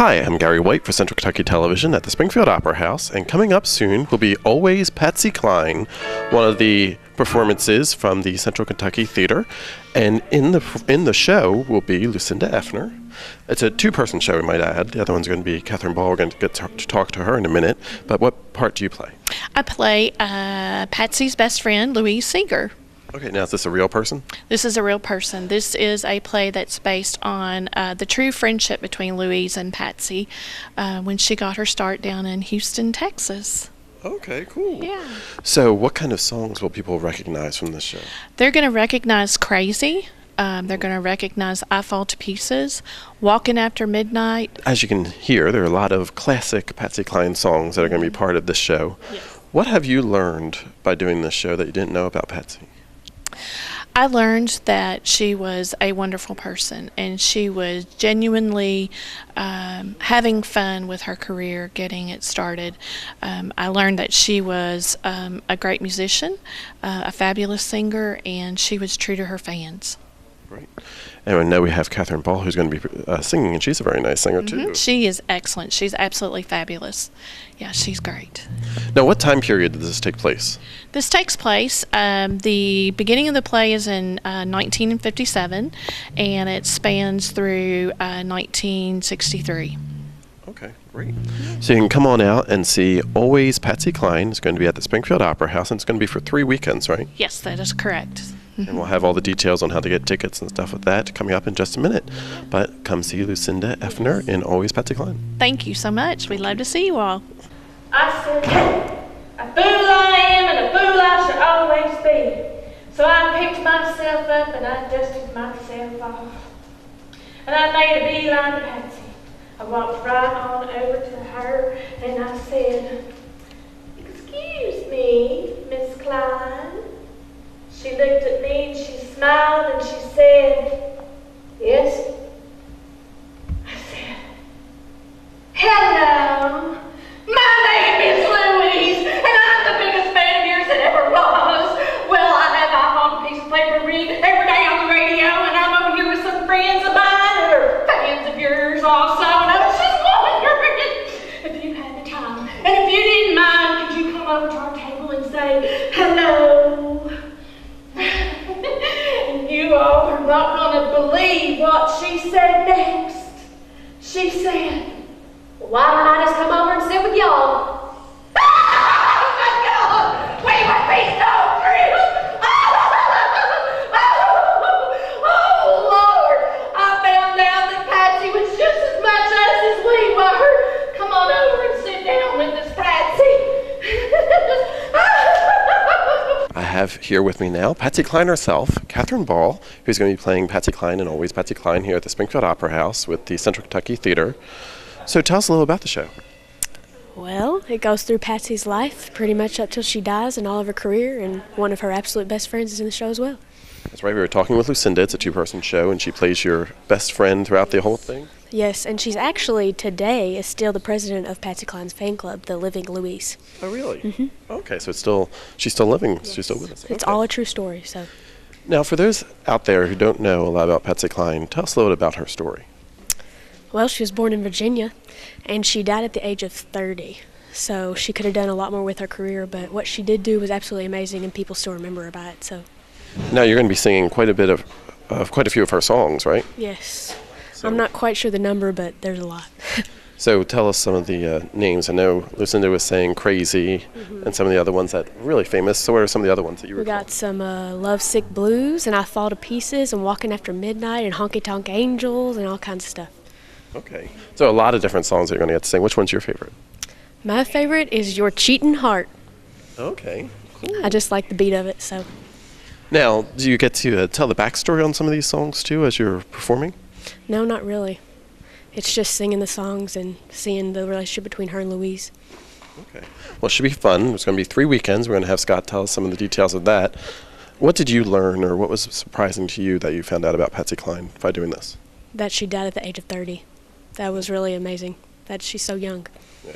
Hi, I'm Gary White for Central Kentucky Television at the Springfield Opera House, and coming up soon will be Always Patsy Cline, one of the performances from the Central Kentucky Theater, and in the show will be Lucinda Effner. It's a two-person show, we might add. The other one's going to be Catherine Ball. We're going to get to talk to her in a minute. But what part do you play? I play Patsy's best friend, Louise Seeger. Okay, now is this a real person? This is a real person. This is a play that's based on the true friendship between Louise and Patsy when she got her start down in Houston, Texas. Okay, cool. Yeah. So what kind of songs will people recognize from this show? They're going to recognize Crazy. They're going to recognize I Fall to Pieces, Walking After Midnight. As you can hear, there are a lot of classic Patsy Cline songs that are going to be part of this show. Yes. What have you learned by doing this show that you didn't know about Patsy? I learned that she was a wonderful person, and she was genuinely having fun with her career, getting it started. I learned that she was a great musician, a fabulous singer, and she was true to her fans. Great. And I know we have Catherine Ball, who's going to be singing, and she's a very nice singer, too. She is excellent. She's absolutely fabulous. Yeah, she's great. Now, what time period did this take place? This takes place, the beginning of the play is in 1957, and it spans through 1963. Okay, great. So you can come on out and see Always Patsy Cline. It's going to be at the Springfield Opera House, and it's going to be for 3 weekends, right? Yes, that is correct. And we'll have all the details on how to get tickets and stuff with that coming up in just a minute. But come see Lucinda Effner in Always Patsy Cline. Thank you so much. We'd love to see you all. I said, hey, a fool I am and a fool I shall always be. So I picked myself up and I dusted myself off. And I made a beeline to Patsy. I walked right on over to her and I said, excuse me, Miss Cline. She looked at me and she smiled and she said, yes? I said, hello, my name is Louise and I'm the biggest fan of yours that ever was. Well, I have on a piece of paper read every day on the radio and I'm over here with some friends of mine that are fans of yours also. And I was just wondering if you had the time and if you didn't mind, could you come over to our table and say hello? And you all are not going to believe what she said next. She said, why don't I just come over and sit with y'all? Oh my God! We would be so thrilled! Oh Lord! I found out that Patsy was just as much us as we were. Come on over and sit down with us, Patsy. I have here with me now Patsy Cline herself, Catherine Ball, who's going to be playing Patsy Cline and Always Patsy Cline here at the Springfield Opera House with the Central Kentucky Theater. So tell us a little about the show. Well, it goes through Patsy's life pretty much up till she dies and all of her career, and one of her absolute best friends is in the show as well. That's right, we were talking with Lucinda. It's a two-person show, and she plays your best friend throughout the whole thing? Yes, and she's actually, today, is still the president of Patsy Cline's fan club, the Living Louise. Oh, really? Mm-hmm. Okay, so she's still living, yes. She's still with us. It's okay. all a true story, so. Now, for those out there who don't know a lot about Patsy Cline, tell us a little bit about her story. Well, she was born in Virginia, and she died at the age of 30. So she could have done a lot more with her career, but what she did do was absolutely amazing, and people still remember her by it. So. Now you're going to be singing quite a few of her songs, right? Yes. So. I'm not quite sure the number, but there's a lot. So tell us some of the names. I know Lucinda was saying Crazy, and some of the other ones that are really famous. So what are some of the other ones that you recall? We got some Lovesick Blues, and I Fall to Pieces, and Walking After Midnight, and Honky Tonk Angels, and all kinds of stuff. Okay. So a lot of different songs that you're going to get to sing. Which one's your favorite? My favorite is Your Cheatin' Heart. Okay, cool. I just like the beat of it, so. Now, do you get to tell the backstory on some of these songs, too, as you're performing? No, not really. It's just singing the songs and seeing the relationship between her and Louise. Okay. Well, it should be fun. There's going to be 3 weekends. We're going to have Scott tell us some of the details of that. What did you learn, or what was surprising to you that you found out about Patsy Cline by doing this? That she died at the age of 30. That was really amazing, that she's so young. Yeah.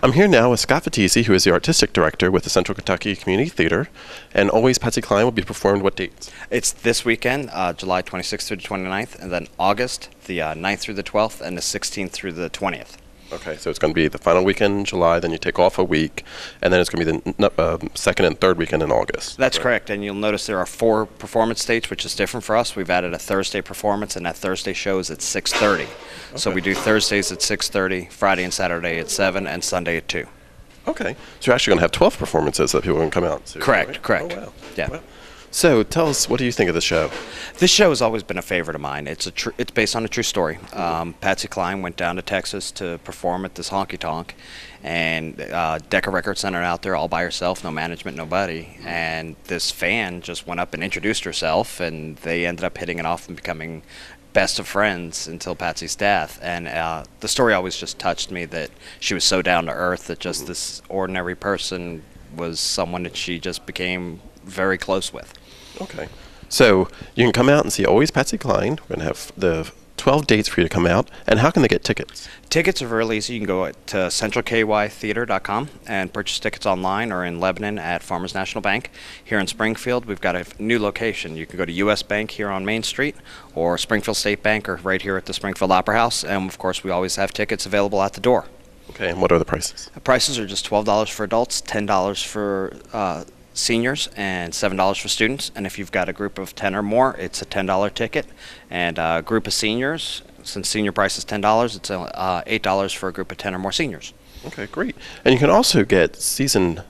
I'm here now with Scott Fatisi, who is the artistic director with the Central Kentucky Community Theater. And Always Patsy Cline will be performed what dates? It's this weekend, July 26th through the 29th, and then August, the 9th through the 12th, and the 16th through the 20th. Okay, so it's going to be the final weekend in July, then you take off a week, and then it's going to be the second and third weekend in August. That's correct, and you'll notice there are 4 performance dates, which is different for us. We've added a Thursday performance, and that Thursday show is at 6:30. Okay. So we do Thursdays at 6:30, Friday and Saturday at 7, and Sunday at 2. Okay, so you're actually going to have 12 performances that people can come out to. Correct, right? correct. Oh, wow. Yeah. Wow. So tell us, what do you think of the show? This show has always been a favorite of mine. It's based on a true story. Patsy Cline went down to Texas to perform at this honky tonk, and Decca Records sent her out there all by herself, no management, nobody. And this fan just went up and introduced herself, and they ended up hitting it off and becoming best of friends until Patsy's death. And the story always just touched me, that she was so down to earth, that just this ordinary person was someone that she just became very close with. Okay. So you can come out and see Always Patsy Cline. We're going to have the 12 dates for you to come out. And how can they get tickets? Tickets are really easy. You can go to centralkytheater.com and purchase tickets online, or in Lebanon at Farmers National Bank. Here in Springfield, we've got a new location. You can go to U.S. Bank here on Main Street, or Springfield State Bank, or right here at the Springfield Opera House. And, of course, we always have tickets available at the door. Okay, and what are the prices? The prices are just $12 for adults, $10 for seniors, and $7 for students. And if you've got a group of 10 or more, it's a $10 ticket. And a group of seniors, since senior price is $10, it's $8 for a group of 10 or more seniors. Okay, great. And you can also get season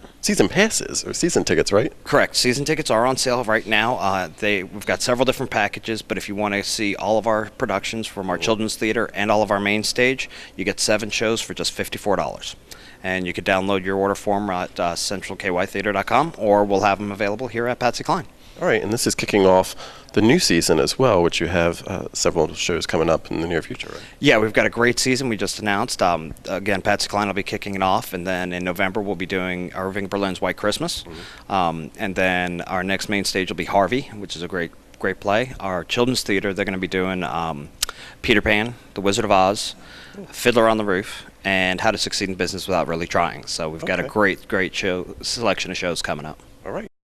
passes or season tickets, right? Correct. Season tickets are on sale right now. We've got several different packages, but if you want to see all of our productions from our children's theater and all of our main stage, you get 7 shows for just $54. And you can download your order form at centralkytheater.com, or we'll have them available here at Patsy Cline. All right, and this is kicking off the new season as well, which you have several shows coming up in the near future, right? Yeah, we've got a great season we just announced. Again, Patsy Cline will be kicking it off, and then in November we'll be doing Irving Berlin's White Christmas. And then our next main stage will be Harvey, which is a great play. Our children's theater, they're going to be doing Peter Pan, The Wizard of Oz, Fiddler on the Roof, and How to Succeed in Business Without Really Trying. So we've got a great selection of shows coming up. All right.